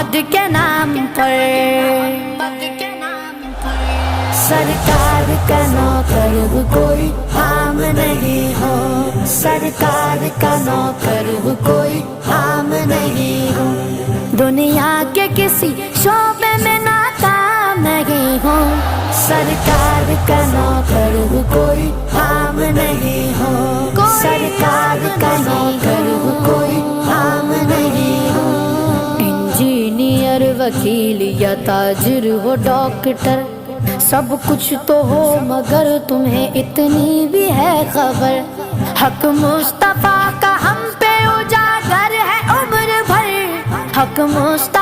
محمد کے نام پر، سرکار کا نوکر کوئی عام نہیں ہو، سرکار کا نوکر کوئی عام نہیں ہو، دنیا کے کسی شعبے میں ناکام نہیں ہو، سرکار کا نوکر کوئی عام نہیں ہو، سرکار کا نوکر کوئی عام نہیں ہو، انجینئر وکیل یا تاجر ہو ڈاکٹر، سب کچھ تو ہو مگر تمہیں اتنی بھی ہے خبر، حق مصطفیٰ کا ہم پہ اجاگر ہے عمر بھر، حق مصطفیٰ